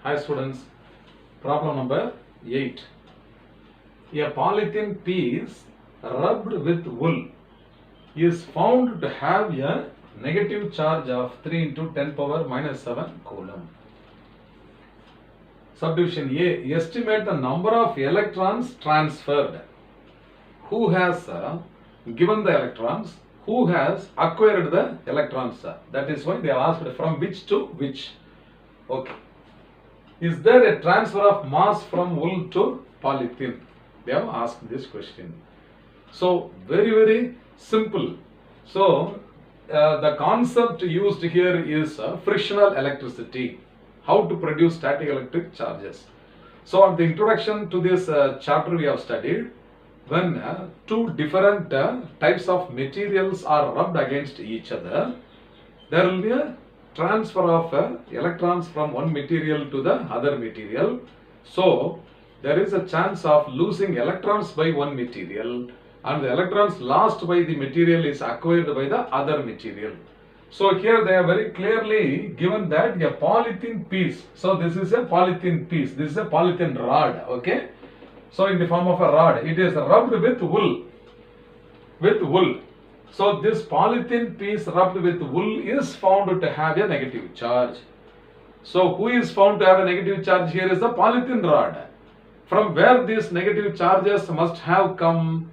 Hi students, problem number 8. A polythene piece rubbed with wool is found to have a negative charge of 3 into 10 power minus 7 coulomb. Subdivision A. Estimate the number of electrons transferred. Who has given the electrons? Who has acquired the electrons? That is why they asked from which to which. Okay. Is there a transfer of mass from wool to polythene? They have asked this question. So, very simple. So, the concept used here is frictional electricity. How to produce static electric charges. So, at the introduction to this chapter we have studied, when two different types of materials are rubbed against each other, there will be a transfer of electrons from one material to the other material. So, there is a chance of losing electrons by one material, and the electrons lost by the material is acquired by the other material. So, here they are very clearly given that a polythene piece. So, this is a polythene piece. This is a polythene rod. Okay. So, in the form of a rod, it is rubbed with wool. So, this polythene piece rubbed with wool is found to have a negative charge. So, who is found to have a negative charge here is the polythene rod. From where these negative charges must have come?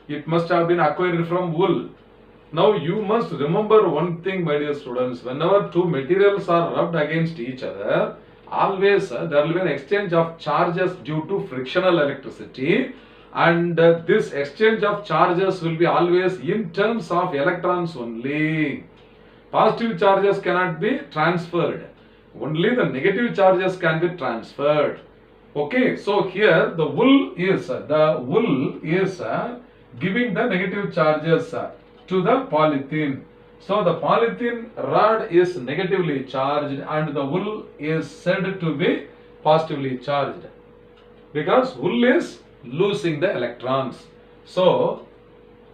It must have been acquired from wool. Now, you must remember one thing, my dear students. Whenever two materials are rubbed against each other, always there will be an exchange of charges due to frictional electricity. And this exchange of charges will be always in terms of electrons only. Positive charges cannot be transferred. Only the negative charges can be transferred. Okay, so here the wool is giving the negative charges to the polythene. So the polythene rod is negatively charged and the wool is said to be positively charged, because wool is losing the electrons. So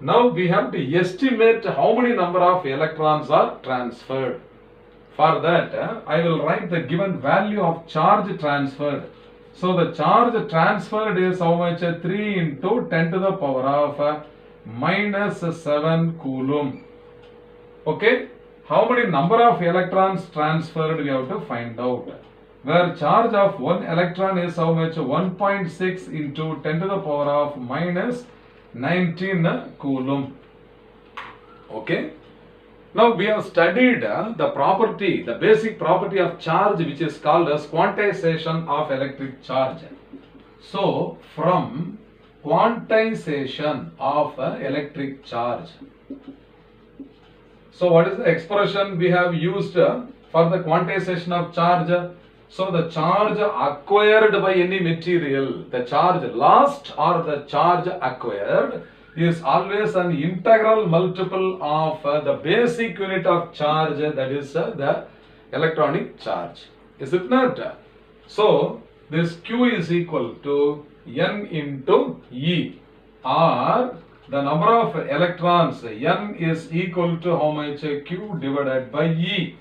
now we have to estimate how many number of electrons are transferred. For that I will write the given value of charge transferred. So the charge transferred is how much? 3 into 10 to the power of minus 7 coulomb. Okay, how many number of electrons transferred we have to find out. Where charge of one electron is how much? 1.6 into 10 to the power of minus 19 coulomb. Okay. Now we have studied the property, the basic property of charge, which is called as quantization of electric charge. So from quantization of electric charge. So what is the expression we have used for the quantization of charge? So the charge acquired by any material, the charge lost or the charge acquired is always an integral multiple of the basic unit of charge, that is the electronic charge. Is it not? So this Q is equal to N into E, or the number of electrons, N is equal to how much? Q divided by E.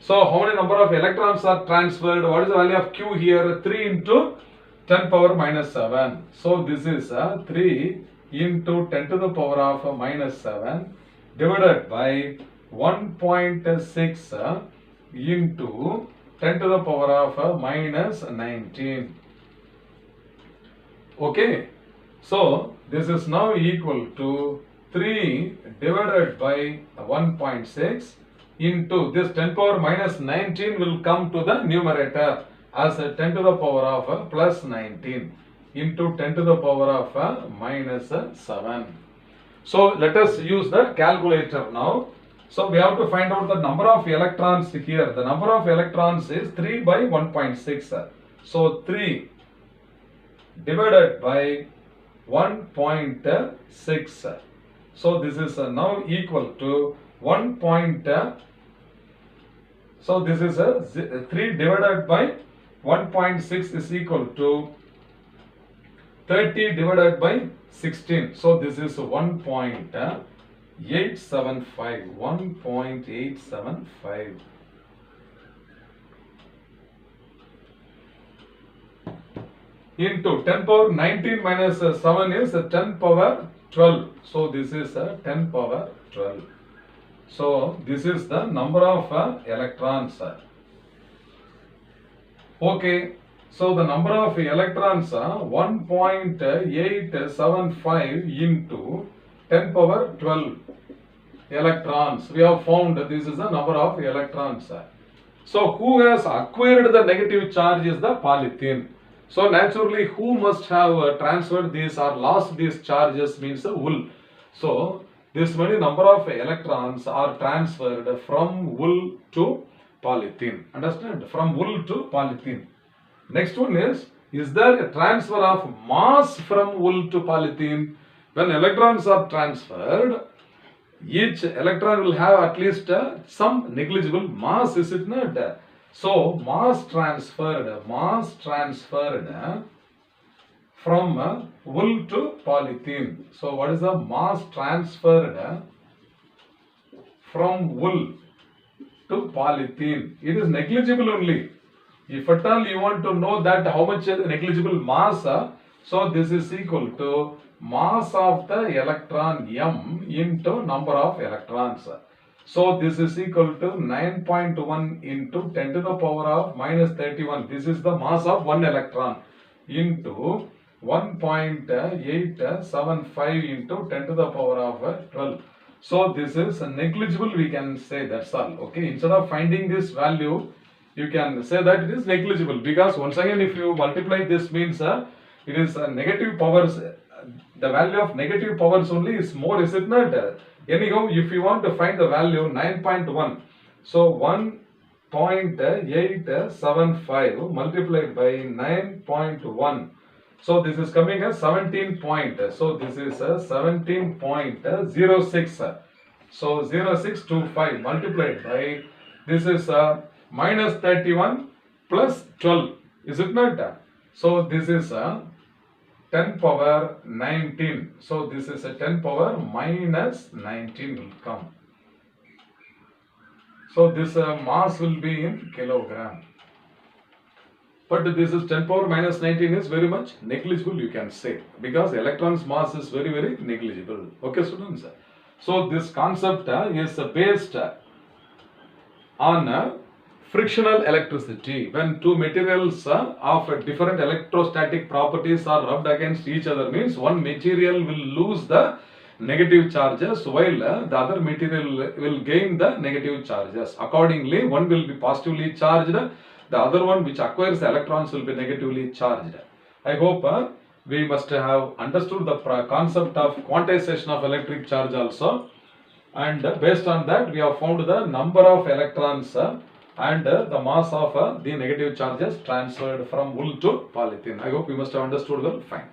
So how many number of electrons are transferred? What is the value of Q here? 3 into 10 power minus 7. So this is 3 into 10 to the power of minus 7 divided by 1.6 into 10 to the power of minus 19. Okay. So this is now equal to 3 divided by 1.6 into this 10 power minus 19 will come to the numerator as 10 to the power of plus 19 into 10 to the power of minus 7. So let us use the calculator now. So we have to find out the number of electrons here. The number of electrons is 3 by 1.6. So 3 divided by 1.6. So this is now equal to 1. So this is 3 divided by 1.6 is equal to 30 divided by 16. So this is 1.875. 1.875. into 10 power 19 minus 7 is 10 power 12. So this is 10 power 12. So this is the number of electrons. Okay, so the number of electrons 1.875 into 10 power 12 electrons. We have found this is the number of electrons. So who has acquired the negative charge is the polythene. So naturally, who must have transferred these or lost these charges means the wool. So this many number of electrons are transferred from wool to polythene. Understand? From wool to polythene. Next one is there a transfer of mass from wool to polythene? When electrons are transferred, each electron will have at least some negligible mass, is it not? So mass transferred from wool to polythene. So what is the mass transferred from wool to polythene? It is negligible only. If at all you want to know that how much is negligible mass, so this is equal to mass of the electron m into number of electrons. So this is equal to 9.1 into 10 to the power of minus 31. This is the mass of one electron into 1.875 into 10 to the power of 12. So this is negligible, we can say, that's all. Okay, instead of finding this value, you can say that it is negligible, because once again if you multiply this means it is negative powers. The value of negative powers only is more, is it not? Anyhow, if you want to find the value 9.1, so 1.875 multiplied by 9.1, so this is coming as 17 point. So this is 17.06. So 0625 multiplied by this is minus 31 plus 12, is it not? So this is 10 power 19. So this is a 10 power minus 19 will come. So this mass will be in kilogram. But this is 10 power minus 19 is very much negligible, you can say, because electrons mass is very, very negligible. Okay, students. So this concept is based on frictional electricity. When two materials of different electrostatic properties are rubbed against each other, means one material will lose the negative charges while the other material will gain the negative charges. Accordingly, one will be positively charged, the other one which acquires the electrons will be negatively charged. I hope we must have understood the concept of quantization of electric charge also, and based on that we have found the number of electrons and the mass of the negative charges transferred from wool to polythene. I hope you must have understood well. Fine.